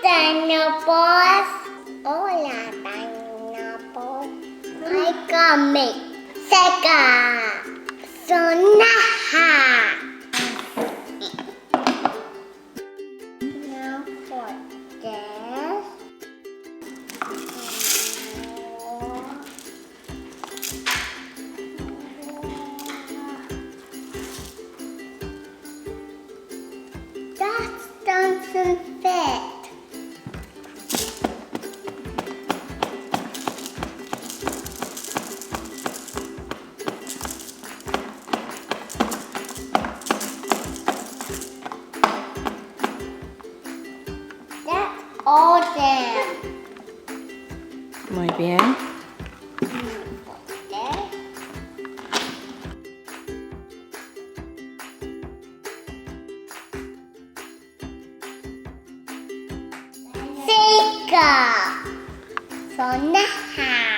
DINOPAL. Hola, DINOPAL. Hay come. Seca. Sonaja. Now for this. That doesn't fit. That's all them. Muy bien. Seca. Sonaja.